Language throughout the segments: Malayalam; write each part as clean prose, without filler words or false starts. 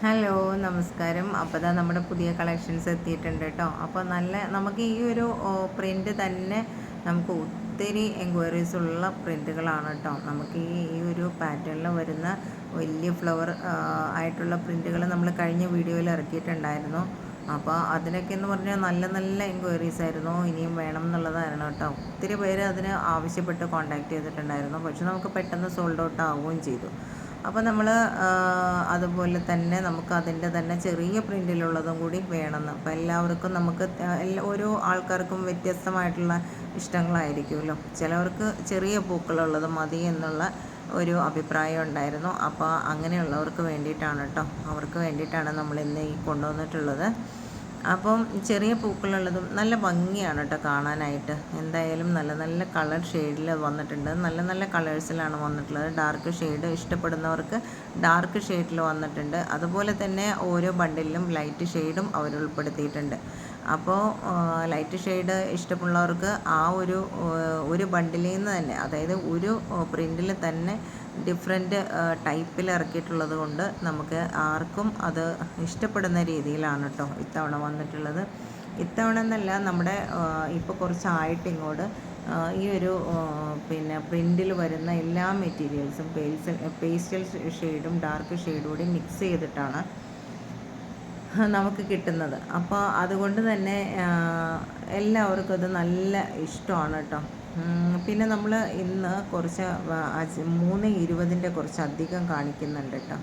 ഹലോ, നമസ്കാരം. അപ്പോൾ ദാ നമ്മുടെ പുതിയ കളക്ഷൻസ് എത്തിയിട്ടുണ്ട് കേട്ടോ. അപ്പോൾ നമുക്ക് ഈ ഒരു പ്രിൻ്റ് തന്നെ നമുക്ക് ഒത്തിരി എൻക്വയറീസ് ഉള്ള പ്രിൻ്റുകളാണ് കേട്ടോ. നമുക്ക് ഈ ഒരു പാറ്റേണിൽ വരുന്ന വലിയ ഫ്ലവർ ആയിട്ടുള്ള പ്രിൻ്റുകൾ നമ്മൾ കഴിഞ്ഞ വീഡിയോയിൽ ഇറക്കിയിട്ടുണ്ടായിരുന്നു. അപ്പോൾ അതിനൊക്കെ എന്ന് പറഞ്ഞാൽ നല്ല നല്ല എൻക്വയറീസ് ആയിരുന്നു. ഇനിയും വേണം എന്നുള്ളതായിരുന്നു കേട്ടോ. ഒത്തിരി പേര് അതിന് ആവശ്യപ്പെട്ട് കോൺടാക്ട് ചെയ്തിട്ടുണ്ടായിരുന്നു. പക്ഷെ നമുക്ക് പെട്ടെന്ന് സോൾഡ് ഔട്ട് ആവുകയും ചെയ്തു. അപ്പോൾ നമ്മൾ അതുപോലെ തന്നെ നമുക്ക് അതിൻ്റെ തന്നെ ചെറിയ പ്രിൻ്റിലുള്ളതും കൂടി വേണമെന്ന്. അപ്പോൾ എല്ലാവർക്കും നമുക്ക് ഓരോ ആൾക്കാർക്കും വ്യത്യസ്തമായിട്ടുള്ള ഇഷ്ടങ്ങളായിരിക്കുമല്ലോ. ചിലവർക്ക് ചെറിയ പൂക്കളുള്ളത് മതി എന്നുള്ള ഒരു അഭിപ്രായം ഉണ്ടായിരുന്നു. അപ്പോൾ അങ്ങനെയുള്ളവർക്ക് വേണ്ടിയിട്ടാണ് കേട്ടോ, അവർക്ക് വേണ്ടിയിട്ടാണ് നമ്മൾ ഇന്ന് ഈ കൊണ്ടുവന്നിട്ടുള്ളത്. അപ്പം ചെറിയ പൂക്കളുള്ളതും നല്ല ഭംഗിയാണ് കേട്ടോ കാണാനായിട്ട്. എന്തായാലും നല്ല നല്ല കളർ ഷെയ്ഡിൽ വന്നിട്ടുണ്ട്. നല്ല നല്ല കളേഴ്സിലാണ് വന്നിട്ടുള്ളത്. ഡാർക്ക് ഷെയ്ഡ് ഇഷ്ടപ്പെടുന്നവർക്ക് ഡാർക്ക് ഷെയ്ഡിൽ വന്നിട്ടുണ്ട്. അതുപോലെ തന്നെ ഓരോ ബണ്ടിലും ലൈറ്റ് ഷെയ്ഡും അവർ ഉൾപ്പെടുത്തിയിട്ടുണ്ട്. അപ്പോൾ ലൈറ്റ് ഷെയ്ഡ് ഇഷ്ടമുള്ളവർക്ക് ആ ഒരു ബണ്ടിലിൽ നിന്ന് തന്നെ, അതായത് ഒരു പ്രിൻറ്റിൽ തന്നെ ഡിഫറെൻറ്റ് ടൈപ്പിൽ ഇറക്കിയിട്ടുള്ളത് കൊണ്ട് നമുക്ക് ആർക്കും അത് ഇഷ്ടപ്പെടുന്ന രീതിയിലാണ് കേട്ടോ ഇത്തവണ വന്നിട്ടുള്ളത്. ഇത്തവണ എന്നല്ല, നമ്മുടെ ഇപ്പോൾ കുറച്ചായിട്ട് ഇങ്ങോട്ട് ഈ ഒരു പ്രിൻറ്റിൽ വരുന്ന എല്ലാ മെറ്റീരിയൽസും പേസ്റ്റൽ ഷെയ്ഡും ഡാർക്ക് ഷെയ്ഡും കൂടി മിക്സ് ചെയ്തിട്ടാണ് നമുക്ക് കിട്ടുന്നത്. അപ്പോൾ അതുകൊണ്ട് തന്നെ എല്ലാവർക്കും അത് നല്ല ഇഷ്ടമാണ് കേട്ടോ. പിന്നെ നമ്മൾ ഇന്ന് കുറച്ച് 3:20 കുറച്ചധികം കാണിക്കുന്നുണ്ട് കേട്ടോ.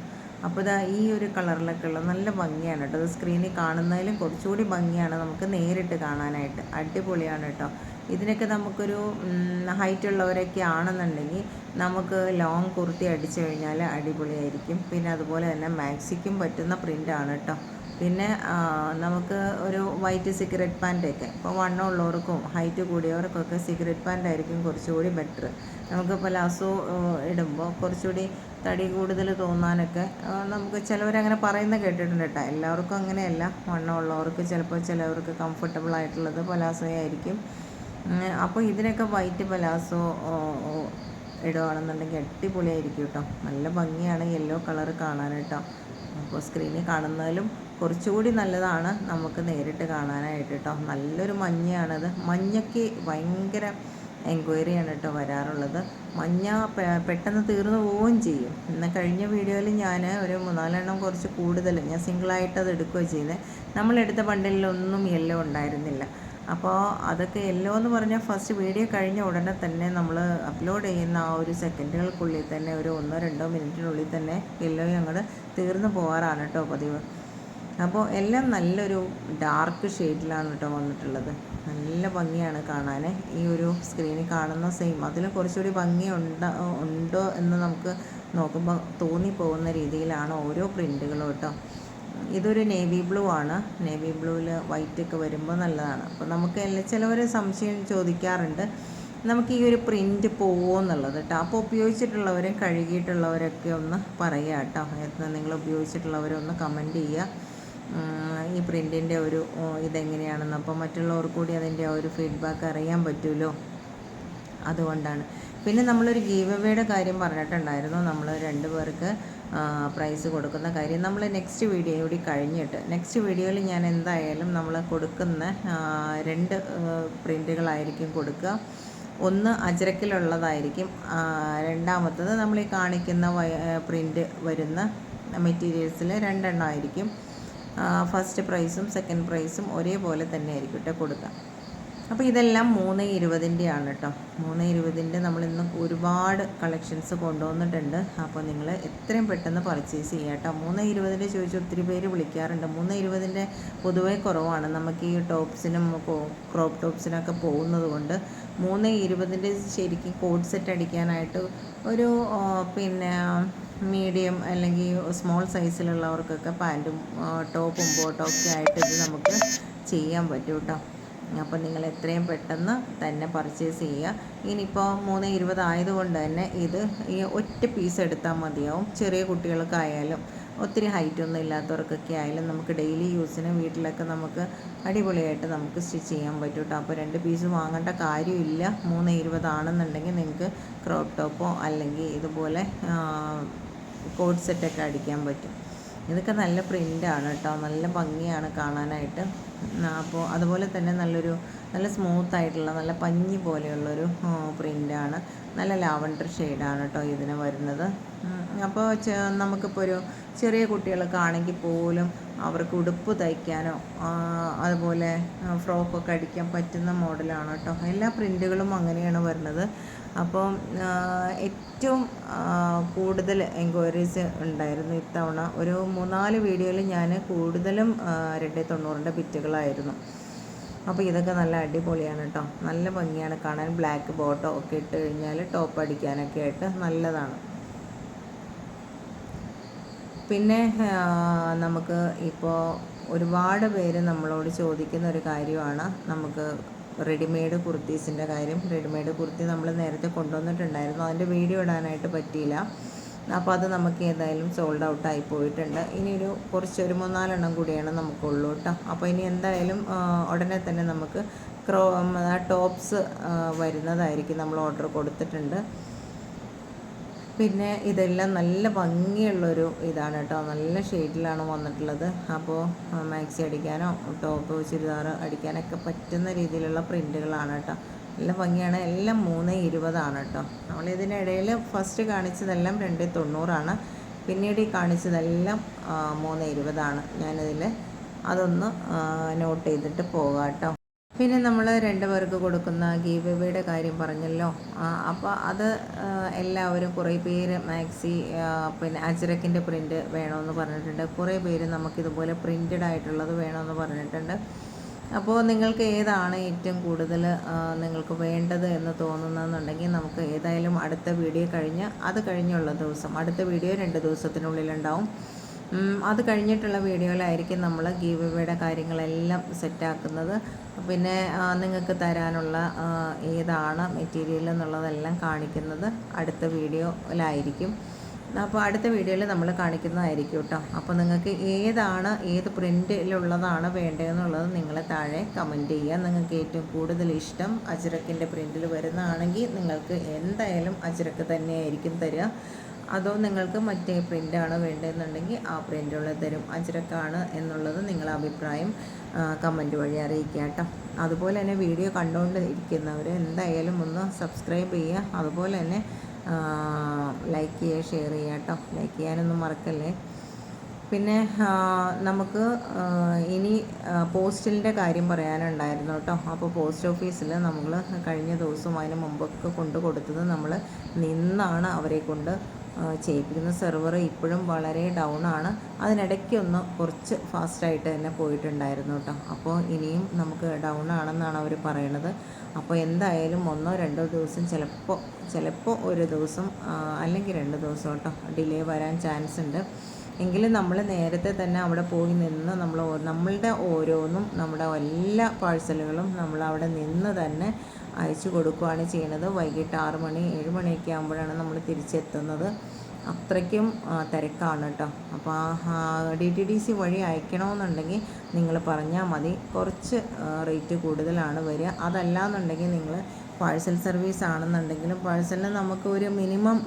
അപ്പോൾ ഇതാ ഈ ഒരു കളറിലൊക്കെ ഉള്ള നല്ല ഭംഗിയാണ് കേട്ടോ. അത് സ്ക്രീനിൽ കാണുന്നതിലും കുറച്ചുകൂടി ഭംഗിയാണ് നമുക്ക് നേരിട്ട് കാണാനായിട്ട്. അടിപൊളിയാണ് കേട്ടോ. ഇതിനൊക്കെ നമുക്കൊരു ഹൈറ്റ് ഉള്ളവരൊക്കെ ആണെന്നുണ്ടെങ്കിൽ നമുക്ക് ലോങ് കുർത്തി അടിച്ചു കഴിഞ്ഞാൽ അടിപൊളിയായിരിക്കും. പിന്നെ അതുപോലെ തന്നെ മാക്സിക്കും പറ്റുന്ന പ്രിൻ്റാണ് കേട്ടോ. പിന്നെ നമുക്ക് ഒരു വൈറ്റ് സിഗരറ്റ് പാൻറ്റൊക്കെ, ഇപ്പോൾ വണ്ണം ഉള്ളവർക്കും ഹൈറ്റ് കൂടിയവർക്കൊക്കെ സിഗരറ്റ് പാൻറ്റായിരിക്കും കുറച്ചുകൂടി ബെറ്റർ. നമുക്ക് പലാസോ ഇടുമ്പോൾ കുറച്ചുകൂടി തടി കൂടുതൽ തോന്നാനൊക്കെ നമുക്ക് ചിലവരങ്ങനെ പറയുന്നത് കേട്ടിട്ടുണ്ട് കേട്ടോ. എല്ലാവർക്കും അങ്ങനെയല്ല. വണ്ണം ഉള്ളവർക്ക് ചിലവർക്ക് കംഫർട്ടബിൾ ആയിട്ടുള്ളത് പലാസോ ആയിരിക്കും. അപ്പോൾ ഇതിനൊക്കെ വൈറ്റ് പലാസോ ഇടുകയാണെന്നുണ്ടെങ്കിൽ അടിപൊളിയായിരിക്കും കേട്ടോ. നല്ല ഭംഗിയാണ് യെല്ലോ കളർ കാണാനായിട്ടോ. അപ്പോൾ സ്ക്രീനിൽ കാണുന്നതിലും കുറച്ചുകൂടി നല്ലതാണ് നമുക്ക് നേരിട്ട് കാണാനായിട്ട് കേട്ടോ. നല്ലൊരു മഞ്ഞയാണത്. മഞ്ഞയ്ക്ക് ഭയങ്കര എൻക്വയറിയാണ് കേട്ടോ വരാറുള്ളത്. മഞ്ഞ പെട്ടെന്ന് തീർന്നു പോവുകയും ചെയ്യും. ഇന്ന് കഴിഞ്ഞ വീഡിയോയിൽ ഞാൻ ഒരു 3-4 കുറച്ച് കൂടുതൽ ഞാൻ സിംഗിളായിട്ട് അത് എടുക്കുകയോ ചെയ്യുന്നത്. നമ്മളെടുത്ത ബണ്ടിലൊന്നും യെല്ലോ ഉണ്ടായിരുന്നില്ല. അപ്പോൾ അതൊക്കെ യെല്ലോ എന്ന് പറഞ്ഞാൽ ഫസ്റ്റ് വീഡിയോ കഴിഞ്ഞ ഉടനെ തന്നെ നമ്മൾ അപ്ലോഡ് ചെയ്യുന്ന ആ ഒരു സെക്കൻഡുകൾക്കുള്ളിൽ തന്നെ ഒരു 1-2 മിനിറ്റിനുള്ളിൽ തന്നെ യെല്ലോ ഞങ്ങൾ തീർന്നു പോകാറാണ് കേട്ടോ പതിവ്. അപ്പോൾ എല്ലാം നല്ലൊരു ഡാർക്ക് ഷെയ്ഡിലാണ് കേട്ടോ വന്നിട്ടുള്ളത്. നല്ല ഭംഗിയാണ് കാണാൻ. ഈ ഒരു സ്ക്രീനിൽ കാണുന്ന സെയിം അതിൽ കുറച്ചുകൂടി ഭംഗി ഉണ്ടോ എന്ന് നമുക്ക് നോക്കുമ്പോൾ തോന്നിപ്പോകുന്ന രീതിയിലാണ് ഓരോ പ്രിൻറ്റുകളും കേട്ടോ. ഇതൊരു നേവി ബ്ലൂ ആണ്. നേവി ബ്ലൂവിൽ വൈറ്റൊക്കെ വരുമ്പോൾ നല്ലതാണ്. അപ്പോൾ നമുക്ക് ചിലവർ സംശയം ചോദിക്കാറുണ്ട്, നമുക്ക് ഈ ഒരു പ്രിൻറ്റ് പോവുമോ എന്നുള്ളത് കേട്ടോ. അപ്പോൾ ഉപയോഗിച്ചിട്ടുള്ളവരും കഴുകിയിട്ടുള്ളവരൊക്കെ ഒന്ന് പറയുക കേട്ടോ. നിങ്ങൾ ഉപയോഗിച്ചിട്ടുള്ളവരൊന്ന് കമൻറ്റ് ചെയ്യുക ഈ പ്രിൻറ്റിൻ്റെ ഒരു ഇതെങ്ങനെയാണെന്ന്. അപ്പോൾ മറ്റുള്ളവർക്ക് കൂടി അതിൻ്റെ ഒരു ഫീഡ്ബാക്ക് അറിയാൻ പറ്റുമല്ലോ, അതുകൊണ്ടാണ്. പിന്നെ നമ്മളൊരു ഗീവ് അവേയുടെ കാര്യം പറഞ്ഞിട്ടുണ്ടായിരുന്നു. നമ്മൾ 2 പേർക്ക് പ്രൈസ് കൊടുക്കുന്ന കാര്യം നമ്മൾ നെക്സ്റ്റ് വീഡിയോ കൂടി കഴിഞ്ഞിട്ട്, നെക്സ്റ്റ് വീഡിയോയിൽ ഞാൻ എന്തായാലും നമ്മൾ കൊടുക്കുന്ന 2 പ്രിൻറ്റുകളായിരിക്കും കൊടുക്കുക. ഒന്ന് അജ്രക്കിലുള്ളതായിരിക്കും, രണ്ടാമത്തത് നമ്മൾ ഈ കാണിക്കുന്ന പ്രിൻറ്റ് വരുന്ന മെറ്റീരിയൽസിൽ 2 എണ്ണം ആയിരിക്കും. ഫസ്റ്റ് പ്രൈസും സെക്കൻഡ് പ്രൈസും ഒരേപോലെ തന്നെ ആയിരിക്കും കേട്ടോ കൊടുക്കുക. അപ്പോൾ ഇതെല്ലാം 3:20 കേട്ടോ. 3:20 നമ്മളിന്ന് ഒരുപാട് കളക്ഷൻസ് കൊണ്ടുവന്നിട്ടുണ്ട്. അപ്പോൾ നിങ്ങൾ എത്രയും പെട്ടെന്ന് പർച്ചേസ് ചെയ്യുക കേട്ടോ. 3:20 ചോദിച്ച് ഒത്തിരി പേര് വിളിക്കാറുണ്ട്. 3:20 പൊതുവേ കുറവാണ്. നമുക്ക് ഈ ടോപ്സിനും ക്രോപ്പ് ടോപ്സിനൊക്കെ പോകുന്നത് കൊണ്ട് 3:20 ശരിക്കും കോഡ് സെറ്റ് അടിക്കാനായിട്ട് ഒരു മീഡിയം അല്ലെങ്കിൽ സ്മോൾ സൈസിലുള്ളവർക്കൊക്കെ പാൻറ്റും ടോപ്പും ബോട്ടമൊക്കെ ആയിട്ട് ഇത് നമുക്ക് ചെയ്യാൻ പറ്റും കേട്ടോ. അപ്പോൾ നിങ്ങൾ എത്രയും പെട്ടെന്ന് തന്നെ പർച്ചേസ് ചെയ്യുക. ഇനിയിപ്പോൾ 3:20 ആയതുകൊണ്ട് തന്നെ ഈ ഒറ്റ പീസ് എടുത്താൽ മതിയാവും. ചെറിയ കുട്ടികൾക്കായാലും ഒത്തിരി ഹൈറ്റൊന്നും ഇല്ലാത്തവർക്കൊക്കെ ആയാലും നമുക്ക് ഡെയിലി യൂസിന് വീട്ടിലൊക്കെ നമുക്ക് അടിപൊളിയായിട്ട് നമുക്ക് സ്റ്റിച്ച് ചെയ്യാൻ പറ്റും കേട്ടോ. അപ്പോൾ 2 പീസ് വാങ്ങേണ്ട കാര്യമില്ല. 3:20 ആണെന്നുണ്ടെങ്കിൽ നിങ്ങൾക്ക് ക്രോപ്പ് ടോപ്പോ അല്ലെങ്കിൽ ഇതുപോലെ കോഡ് സെറ്റൊക്കെ അടിക്കാൻ പറ്റും. ഇതൊക്കെ നല്ല പ്രിൻ്റാണ് കേട്ടോ, നല്ല ഭംഗിയാണ് കാണാനായിട്ട്. അപ്പോൾ അതുപോലെ തന്നെ നല്ല സ്മൂത്ത് ആയിട്ടുള്ള നല്ല പഞ്ഞി പോലെയുള്ളൊരു പ്രിൻ്റാണ്. നല്ല ലാവണ്ടർ ഷെയ്ഡാണ് കേട്ടോ ഇതിന് വരുന്നത്. അപ്പോൾ നമുക്കിപ്പോൾ ഒരു ചെറിയ കുട്ടികളൊക്കെ ആണെങ്കിൽ പോലും അവർക്ക് ഉടുപ്പ് തയ്ക്കാനോ അതുപോലെ ഫ്രോക്കൊക്കെ അടിക്കാൻ പറ്റുന്ന മോഡലാണ് കേട്ടോ. എല്ലാ പ്രിൻ്റുകളും അങ്ങനെയാണ് വരുന്നത്. അപ്പോൾ ഏറ്റവും കൂടുതൽ എൻക്വയറീസ് ഉണ്ടായിരുന്നു ഇത്തവണ. ഒരു 3-4 വീഡിയോയിൽ ഞാൻ കൂടുതലും 290ൻ്റെ ബിറ്റുകളായിരുന്നു. അപ്പോൾ ഇതൊക്കെ നല്ല അടിപൊളിയാണ് കേട്ടോ, നല്ല ഭംഗിയാണ് കാണാൻ. ബ്ലാക്ക് ബോട്ടോ ഒക്കെ ഇട്ട് കഴിഞ്ഞാൽ ടോപ്പ് അടിക്കാനൊക്കെ ആയിട്ട് നല്ലതാണ്. പിന്നെ നമുക്ക് ഇപ്പോൾ ഒരുപാട് പേര് നമ്മളോട് ചോദിക്കുന്ന ഒരു കാര്യമാണ് നമുക്ക് റെഡിമെയ്ഡ് കുർത്തീസിൻ്റെ കാര്യം. റെഡിമെയ്ഡ് കുർത്തി നമ്മൾ നേരത്തെ കൊണ്ടുവന്നിട്ടുണ്ടായിരുന്നു, അതിൻ്റെ വീഡിയോ ഇടാനായിട്ട് പറ്റിയില്ല. അപ്പോൾ അത് നമുക്ക് ഏതായാലും സോൾഡ് ഔട്ടായി പോയിട്ടുണ്ട്. ഇനി ഒരു 3-4 എണ്ണം കൂടിയാണ് നമുക്കുള്ളൂ കേട്ടോ. അപ്പോൾ ഇനി എന്തായാലും ഉടനെ തന്നെ നമുക്ക് ടോപ്സ് വരുന്നതായിരിക്കും. നമ്മൾ ഓർഡർ കൊടുത്തിട്ടുണ്ട്. പിന്നെ ഇതെല്ലാം നല്ല ഭംഗിയുള്ളൊരു ഇതാണ് കേട്ടോ, നല്ല ഷെയ്ഡിലാണ് വന്നിട്ടുള്ളത്. അപ്പോൾ മാക്സി അടിക്കാനോ ടോപ്പ് ചുരിദാർ അടിക്കാനൊക്കെ പറ്റുന്ന രീതിയിലുള്ള പ്രിൻറ്റുകളാണ് കേട്ടോ. നല്ല ഭംഗിയാണ്. എല്ലാം 320 കേട്ടോ. നമ്മളിതിനിടയിൽ ഫസ്റ്റ് കാണിച്ചതെല്ലാം 290, പിന്നീട് ഈ കാണിച്ചതെല്ലാം 320. ഞാനിതിൽ അതൊന്ന് നോട്ട് ചെയ്തിട്ട് പോകാം കേട്ടോ. പിന്നെ നമ്മൾ 2 പേർക്ക് കൊടുക്കുന്ന ഗീവ് എവേയുടെ കാര്യം പറഞ്ഞല്ലോ. അപ്പോൾ അത് എല്ലാവരും കുറേ പേര് മാക്സി പിന്നെ അജ്രക്കിൻ്റെ പ്രിൻ്റ് വേണമെന്ന് പറഞ്ഞിട്ടുണ്ട്. കുറേ പേര് നമുക്കിതുപോലെ പ്രിൻ്റഡ് ആയിട്ടുള്ളത് വേണമെന്ന് പറഞ്ഞിട്ടുണ്ട്. അപ്പോൾ നിങ്ങൾക്ക് ഏതാണ് ഏറ്റവും കൂടുതൽ നിങ്ങൾക്ക് വേണ്ടത് എന്ന് തോന്നുന്നതെന്നുണ്ടെങ്കിൽ നമുക്ക് ഏതായാലും അടുത്ത വീഡിയോ അത് കഴിഞ്ഞുള്ള ദിവസം, അടുത്ത വീഡിയോ 2 ദിവസത്തിനുള്ളിലുണ്ടാവും. അത് കഴിഞ്ഞിട്ടുള്ള വീഡിയോയിലായിരിക്കും നമ്മൾ ഗീവ് എവേയുടെ കാര്യങ്ങളെല്ലാം സെറ്റാക്കുന്നത്. പിന്നെ നിങ്ങൾക്ക് തരാനുള്ള ഏതാണ് മെറ്റീരിയൽ എന്നുള്ളതെല്ലാം കാണിക്കുന്നത് അടുത്ത വീഡിയോയിലായിരിക്കും. അപ്പോൾ അടുത്ത വീഡിയോയിൽ നമ്മൾ കാണിക്കുന്നതായിരിക്കും കേട്ടോ. അപ്പോൾ നിങ്ങൾക്ക് ഏത് പ്രിൻറ്റിലുള്ളതാണ് വേണ്ടതെന്നുള്ളത് നിങ്ങൾ താഴെ കമൻറ്റ് ചെയ്യുക. നിങ്ങൾക്ക് ഏറ്റവും കൂടുതൽ ഇഷ്ടം അജ്രക്കിൻ്റെ പ്രിൻറ്റിൽ വരുന്നതാണെങ്കിൽ നിങ്ങൾക്ക് എന്തായാലും അജ്രക്ക് തന്നെയായിരിക്കും തരിക. അതോ നിങ്ങൾക്ക് മറ്റേ പ്രിൻ്റാണ് വേണ്ടതെന്നുണ്ടെങ്കിൽ ആ പ്രിൻ്റുള്ള തരും. അജ്രക്കാണ് എന്നുള്ളത് നിങ്ങളുടെ അഭിപ്രായം കമൻറ്റ് വഴി അറിയിക്കുക കേട്ടോ. അതുപോലെ തന്നെ വീഡിയോ കണ്ടുകൊണ്ട് ഇരിക്കുന്നവർ എന്തായാലും ഒന്ന് സബ്സ്ക്രൈബ് ചെയ്യുക. അതുപോലെ തന്നെ ലൈക്ക് ചെയ്യുക, ഷെയർ ചെയ്യുക കേട്ടോ. ലൈക്ക് ചെയ്യാനൊന്നും മറക്കല്ലേ. പിന്നെ നമുക്ക് ഇനി പോസ്റ്റലിൻ്റെ കാര്യം പറയാനുണ്ടായിരുന്നു കേട്ടോ. അപ്പോൾ പോസ്റ്റ് ഓഫീസിൽ നമ്മൾ കഴിഞ്ഞ ദിവസവും അതിന് മുമ്പൊക്കെ കൊടുത്തത് നമ്മൾ നിന്നാണ് അവരെ കൊണ്ട് ചെയ്യിപ്പിക്കുന്ന. സെർവർ ഇപ്പോഴും വളരെ ഡൗൺ ആണ്. അതിനിടയ്ക്കൊന്ന് കുറച്ച് ഫാസ്റ്റായിട്ട് തന്നെ പോയിട്ടുണ്ടായിരുന്നു കേട്ടോ. അപ്പോൾ ഇനിയും നമുക്ക് ഡൗൺ ആണെന്നാണ് അവർ പറയണത്. അപ്പോൾ എന്തായാലും 1-2 ദിവസം ചിലപ്പോൾ ഒരു ദിവസം അല്ലെങ്കിൽ 2 ദിവസം കേട്ടോ ഡിലേ വരാൻ ചാൻസ് ഉണ്ട്. എങ്കിലും നമ്മൾ നേരത്തെ തന്നെ അവിടെ പോയി നിന്ന് നമ്മളുടെ ഓരോന്നും നമ്മുടെ എല്ലാ പാഴ്സലുകളും നമ്മൾ അവിടെ നിന്ന് തന്നെ അയച്ചു കൊടുക്കുകയാണ് ചെയ്യുന്നത്. വൈകിട്ട് 6 മണി 7 മണിയൊക്കെ ആകുമ്പോഴാണ് നമ്മൾ തിരിച്ചെത്തുന്നത്. അത്രയ്ക്കും തിരക്കാണ് കേട്ടോ. അപ്പോൾ DTDC വഴി അയക്കണമെന്നുണ്ടെങ്കിൽ നിങ്ങൾ പറഞ്ഞാൽ മതി. കുറച്ച് റേറ്റ് കൂടുതലാണ് വരിക. അതല്ലാന്നുണ്ടെങ്കിൽ നിങ്ങൾ പാഴ്സൽ സർവീസ് ആണെന്നുണ്ടെങ്കിലും പാഴ്സലിന് നമുക്ക് ഒരു മിനിമം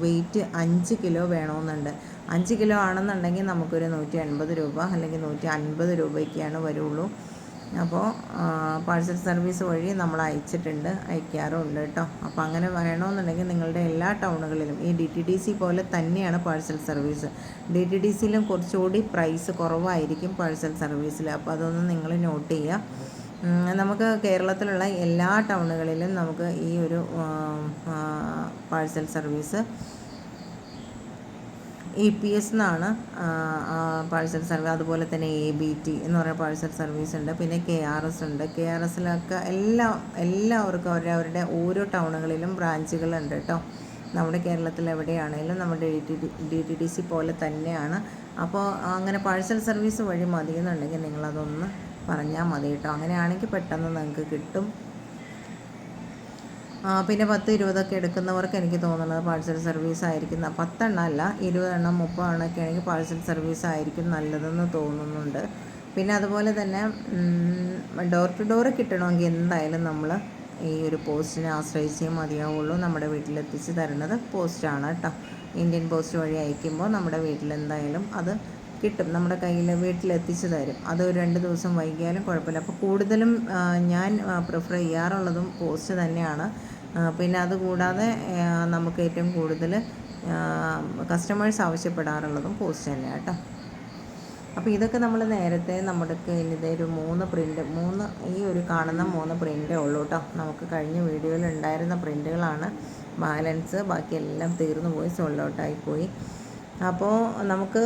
വെയിറ്റ് 5 കിലോ വേണമെന്നുണ്ട്. 5 കിലോ ആണെന്നുണ്ടെങ്കിൽ നമുക്കൊരു 180 രൂപ അല്ലെങ്കിൽ 150 രൂപയ്ക്കാണ് വരുള്ളൂ. അപ്പോൾ പാഴ്സൽ സർവീസ് വഴി നമ്മൾ അയക്കാറുണ്ട് കേട്ടോ. അപ്പോൾ അങ്ങനെ വേണമെന്നുണ്ടെങ്കിൽ നിങ്ങളുടെ എല്ലാ ടൗണുകളിലും ഈ DTDC പോലെ തന്നെയാണ് പാഴ്സൽ സർവീസ്. DTDCയിലും കുറച്ചുകൂടി പ്രൈസ് കുറവായിരിക്കും പാഴ്സൽ സർവീസിൽ. അപ്പോൾ അതൊന്ന് നിങ്ങൾ നോട്ട് ചെയ്യുക. നമുക്ക് കേരളത്തിലുള്ള എല്ലാ ടൗണുകളിലും നമുക്ക് ഈ ഒരു പാഴ്സൽ സർവീസ് EPS എന്നാണ് പാഴ്സൽ സർവീസ്. അതുപോലെ തന്നെ ABT എന്ന് പറയുന്ന പാഴ്സൽ സർവീസ് ഉണ്ട്. പിന്നെ KRS ഉണ്ട്. KRSലൊക്കെ എല്ലാവർക്കും അവരവരുടെ ഓരോ ടൗണുകളിലും ബ്രാഞ്ചുകളുണ്ട് കേട്ടോ. നമ്മുടെ കേരളത്തിൽ എവിടെയാണെങ്കിലും നമ്മുടെ DTDC പോലെ തന്നെയാണ്. അപ്പോൾ അങ്ങനെ പാഴ്സൽ സർവീസ് വഴി മതിയെന്നുണ്ടെങ്കിൽ നിങ്ങളതൊന്ന് പറഞ്ഞാൽ മതി കേട്ടോ. അങ്ങനെയാണെങ്കിൽ പെട്ടെന്ന് നിങ്ങൾക്ക് കിട്ടും. പിന്നെ 10-20 എടുക്കുന്നവർക്ക് എനിക്ക് തോന്നുന്നത് പാഴ്സൽ സർവീസ് ആയിരിക്കും. 10 എണ്ണം അല്ല, 20 എണ്ണം 30 എണ്ണമൊക്കെ ആണെങ്കിൽ പാഴ്സൽ സർവീസ് ആയിരിക്കും നല്ലതെന്ന് തോന്നുന്നുണ്ട്. പിന്നെ അതുപോലെ തന്നെ ഡോർ ടു ഡോർ കിട്ടണമെങ്കിൽ എന്തായാലും നമ്മൾ ഈ ഒരു പോസ്റ്റിനെ ആശ്രയിച്ചേ മതിയാവുള്ളൂ. നമ്മുടെ വീട്ടിലെത്തിച്ച് തരുന്നത് പോസ്റ്റാണ് കേട്ടോ. ഇന്ത്യൻ പോസ്റ്റ് വഴി അയക്കുമ്പോൾ നമ്മുടെ വീട്ടിൽ എന്തായാലും അത് കിട്ടും, നമ്മുടെ കയ്യിൽ വീട്ടിലെത്തിച്ച് തരും. അത് ഒരു 2 ദിവസം വൈകിയാലും കുഴപ്പമില്ല. അപ്പോൾ കൂടുതലും ഞാൻ പ്രിഫർ ചെയ്യാറുള്ളതും പോസ്റ്റ് തന്നെയാണ്. പിന്നെ അതുകൂടാതെ നമുക്ക് ഏറ്റവും കൂടുതൽ കസ്റ്റമേഴ്സ് ആവശ്യപ്പെടാറുള്ളതും പോസ്റ്റ് തന്നെയാണ് കേട്ടോ. അപ്പോൾ ഇതൊക്കെ നമ്മൾ നേരത്തെ നമ്മുടെ ഇതൊരു 3 ഈ ഒരു കാണുന്ന 3 പ്രിൻ്റേ ഉള്ളൂ കേട്ടോ. നമുക്ക് കഴിഞ്ഞ വീഡിയോയിൽ ഉണ്ടായിരുന്ന പ്രിൻ്റുകളാണ് ബാലൻസ്, ബാക്കിയെല്ലാം തീർന്നു പോയി, സോൾഡ് ഔട്ടായിപ്പോയി. അപ്പോൾ നമുക്ക്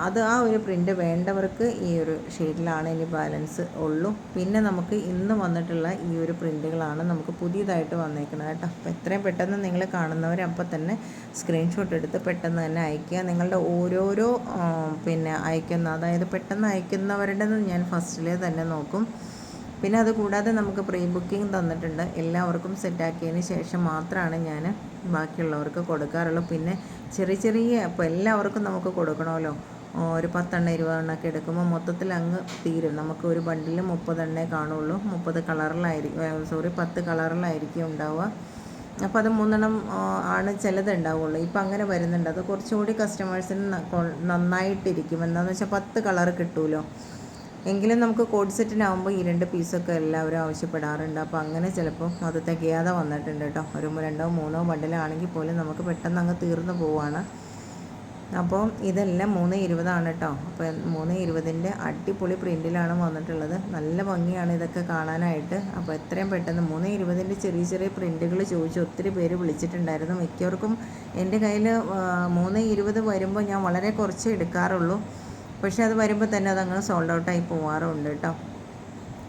അത് ആ ഒരു പ്രിൻ്റ് വേണ്ടവർക്ക് ഈ ഒരു ഷെയ്ഡിലാണ് ഇനി ബാലൻസ് ഉള്ളൂ. പിന്നെ നമുക്ക് ഇന്ന് വന്നിട്ടുള്ള ഈ ഒരു പ്രിൻ്റുകളാണ് നമുക്ക് പുതിയതായിട്ട് വന്നേക്കുന്നത് കേട്ടോ. അപ്പോൾ എത്രയും പെട്ടെന്ന് നിങ്ങൾ കാണുന്നവർ അപ്പോൾ തന്നെ സ്ക്രീൻഷോട്ട് എടുത്ത് പെട്ടെന്ന് തന്നെ അയയ്ക്കുക. നിങ്ങളുടെ ഓരോരോ പിന്നെ അതായത് പെട്ടെന്ന് അയക്കുന്നവരുടെ ഞാൻ ഫസ്റ്റിലേ തന്നെ നോക്കും. പിന്നെ അതുകൂടാതെ നമുക്ക് പ്രീ ബുക്കിംഗ് തന്നിട്ടുണ്ട്. എല്ലാവർക്കും സെറ്റാക്കിയതിന് ശേഷം മാത്രമാണ് ഞാൻ ബാക്കിയുള്ളവർക്ക് കൊടുക്കാറുള്ളൂ. പിന്നെ ചെറിയ ഇപ്പോൾ എല്ലാവർക്കും നമുക്ക് കൊടുക്കണമല്ലോ. ഒരു 10 എണ്ണം 20 എണ്ണമൊക്കെ എടുക്കുമ്പോൾ മൊത്തത്തിൽ അങ്ങ് തീരും. നമുക്ക് ഒരു ബണ്ടിൽ 30 എണ്ണേ കാണുള്ളൂ. 10 കളറിലായിരിക്കും ഉണ്ടാവുക. അപ്പോൾ അത് 3 എണ്ണം ആണ് ചിലത് ഉണ്ടാവുള്ളൂ. ഇപ്പം അങ്ങനെ വരുന്നുണ്ട്. അത് കുറച്ചുകൂടി കസ്റ്റമേഴ്സിന് നന്നായിട്ടിരിക്കും. എന്താണെന്ന് വെച്ചാൽ 10 കളർ കിട്ടുമല്ലോ. എങ്കിലും നമുക്ക് കോഡ് സെറ്റിനാകുമ്പോൾ ഈ 2 പീസൊക്കെ എല്ലാവരും ആവശ്യപ്പെടാറുണ്ട്. അപ്പോൾ അങ്ങനെ ചിലപ്പോൾ അത് തികയാതെ വന്നിട്ടുണ്ട് കേട്ടോ. ഒരു 2 3 ബണ്ടിലാണെങ്കിൽ പോലും നമുക്ക് പെട്ടെന്ന് അങ്ങ് തീർന്നു പോവുകയാണ്. അപ്പോൾ ഇതെല്ലാം 320 കേട്ടോ. അപ്പോൾ 320 അടിപൊളി പ്രിൻറ്റിലാണ് വന്നിട്ടുള്ളത്. നല്ല ഭംഗിയാണ് ഇതൊക്കെ കാണാനായിട്ട്. അപ്പോൾ എത്രയും പെട്ടെന്ന് 320 ചെറിയ പ്രിൻറ്റുകൾ ചോദിച്ച് ഒത്തിരി പേര് വിളിച്ചിട്ടുണ്ടായിരുന്നു. മിക്കവർക്കും എൻ്റെ കയ്യിൽ 320 വരുമ്പോൾ ഞാൻ വളരെ കുറച്ച് എടുക്കാറുള്ളൂ. പക്ഷേ അത് വരുമ്പോൾ തന്നെ അതങ്ങനെ സോൾഡ് ഔട്ടായി പോകാറുണ്ട് കേട്ടോ.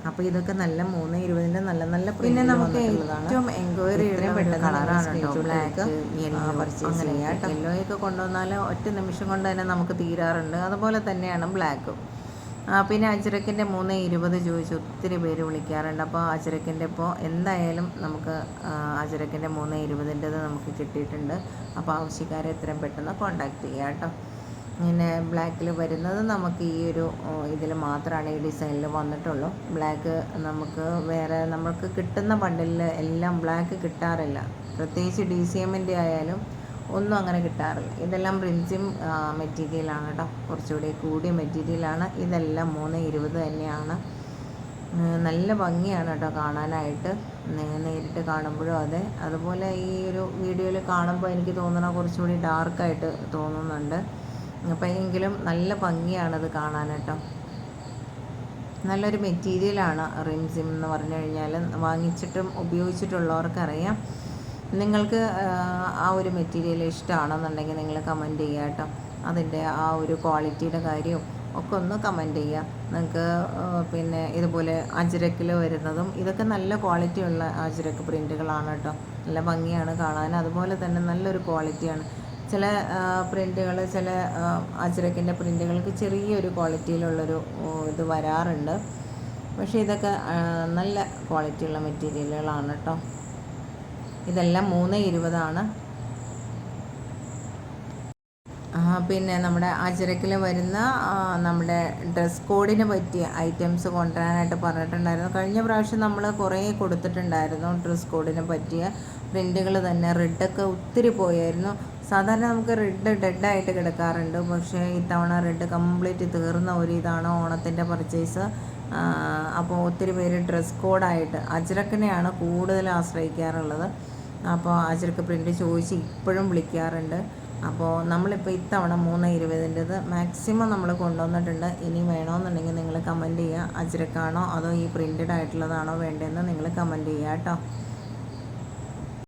അപ്പോൾ ഇതൊക്കെ നല്ല 320 നല്ല പിന്നെ നമുക്ക് ഏറ്റവും എൻക്വയറി കളറാണ് കേട്ടോ. ബ്ലാക്ക്, യെല്ലോയൊക്കെ കൊണ്ടുവന്നാൽ ഒറ്റ നിമിഷം കൊണ്ട് തന്നെ നമുക്ക് തീരാറുണ്ട്. അതുപോലെ തന്നെയാണ് ബ്ലാക്കും. പിന്നെ അജ്രക്കിൻ്റെ 320 ചോദിച്ച് ഒത്തിരി പേര് വിളിക്കാറുണ്ട്. അപ്പോൾ അജ്രക്കിൻ്റെ ഇപ്പോൾ എന്തായാലും നമുക്ക് അജ്രക്കിൻ്റെ 320 നമുക്ക് കിട്ടിയിട്ടുണ്ട്. അപ്പോൾ ആവശ്യക്കാരെ എത്രയും പെട്ടെന്ന് കോൺടാക്റ്റ് ചെയ്യാം കേട്ടോ. ഇങ്ങനെ ബ്ലാക്കിൽ വരുന്നത് നമുക്ക് ഈ ഒരു ഇതിൽ മാത്രമാണ് ഈ ഡിസൈനിൽ വന്നിട്ടുള്ളൂ. ബ്ലാക്ക് നമുക്ക് കിട്ടുന്ന ബണ്ടിലിൽ എല്ലാം ബ്ലാക്ക് കിട്ടാറില്ല. പ്രത്യേകിച്ച് DCMൻ്റെ ആയാലും ഒന്നും അങ്ങനെ കിട്ടാറില്ല. ഇതെല്ലാം പ്രിൻസിം മെറ്റീരിയലാണ് കേട്ടോ. കുറച്ചുകൂടി കൂടിയ മെറ്റീരിയലാണ്. ഇതെല്ലാം 320 തന്നെയാണ്. നല്ല ഭംഗിയാണ് കേട്ടോ കാണാനായിട്ട്. നേരിട്ട് കാണുമ്പോഴും അതെ. അതുപോലെ ഈ ഒരു വീഡിയോയിൽ കാണുമ്പോൾ എനിക്ക് തോന്നുന്ന കുറച്ചുകൂടി ഡാർക്കായിട്ട് തോന്നുന്നുണ്ട്. അപ്പോൾ എങ്കിലും നല്ല ഭംഗിയാണത് കാണാൻ കേട്ടോ. നല്ലൊരു മെറ്റീരിയലാണ് റിംസിം എന്ന് പറഞ്ഞു കഴിഞ്ഞാൽ. വാങ്ങിച്ചിട്ടും ഉപയോഗിച്ചിട്ടുള്ളവർക്കറിയാം. നിങ്ങൾക്ക് ആ ഒരു മെറ്റീരിയൽ ഇഷ്ടമാണെന്നുണ്ടെങ്കിൽ നിങ്ങൾ കമൻറ്റ് ചെയ്യുക കേട്ടോ. അതിൻ്റെ ആ ഒരു ക്വാളിറ്റിയുടെ കാര്യവും ഒക്കെ ഒന്ന് കമൻറ്റ് ചെയ്യുക. നിങ്ങൾക്ക് പിന്നെ ഇതുപോലെ അജ്രക്കിൽ വരുന്നതും ഇതൊക്കെ നല്ല ക്വാളിറ്റിയുള്ള അജ്രക്ക് പ്രിൻറ്റുകളാണ് കേട്ടോ. നല്ല ഭംഗിയാണ് കാണാൻ. അതുപോലെ തന്നെ നല്ലൊരു ക്വാളിറ്റിയാണ്. ചില പ്രിൻറ്റുകൾ, ചില അജ്രക്കിൻ്റെ പ്രിൻറ്റുകൾക്ക് ചെറിയൊരു ക്വാളിറ്റിയിലുള്ളൊരു ഇത് വരാറുണ്ട്. പക്ഷേ ഇതൊക്കെ നല്ല ക്വാളിറ്റിയുള്ള മെറ്റീരിയലുകളാണ് കേട്ടോ. ഇതെല്ലാം 320 പിന്നെ നമ്മുടെ അജ്രക്കിൽ വരുന്ന നമ്മുടെ ഡ്രസ് കോഡിന് പറ്റിയ ഐറ്റംസ് കൊണ്ടുവരാനായിട്ട് പറഞ്ഞിട്ടുണ്ടായിരുന്നു. കഴിഞ്ഞ പ്രാവശ്യം നമ്മൾ കുറേ കൊടുത്തിട്ടുണ്ടായിരുന്നു ഡ്രസ് കോഡിന് പറ്റിയ പ്രിൻറ്റുകൾ തന്നെ. റെഡൊക്കെ ഒത്തിരി പോയായിരുന്നു. സാധാരണ നമുക്ക് റെഡ് ഡെഡായിട്ട് കിടക്കാറുണ്ട്. പക്ഷേ ഇത്തവണ റെഡ് കംപ്ലീറ്റ് തീർന്ന ഒരു ഇതാണ് ഓണത്തിൻ്റെ പർച്ചേസ്. അപ്പോൾ ഒത്തിരി പേര് ഡ്രസ് കോഡായിട്ട് അജ്രക്കിനെയാണ് കൂടുതൽ ആശ്രയിക്കാറുള്ളത്. അപ്പോൾ അജ്രക്ക് പ്രിൻറ്റ് ചോദിച്ച് ഇപ്പോഴും വിളിക്കാറുണ്ട്. അപ്പോൾ നമ്മളിപ്പോൾ ഇത്തവണ 320 മാക്സിമം നമ്മൾ കൊണ്ടുവന്നിട്ടുണ്ട്. ഇനി വേണമെന്നുണ്ടെങ്കിൽ നിങ്ങൾ കമൻറ്റ് ചെയ്യുക. അജ്രക്കാണോ അതോ ഈ പ്രിൻറ്റഡ് ആയിട്ടുള്ളതാണോ വേണ്ടതെന്ന് നിങ്ങൾ കമൻറ്റ് ചെയ്യുക കേട്ടോ.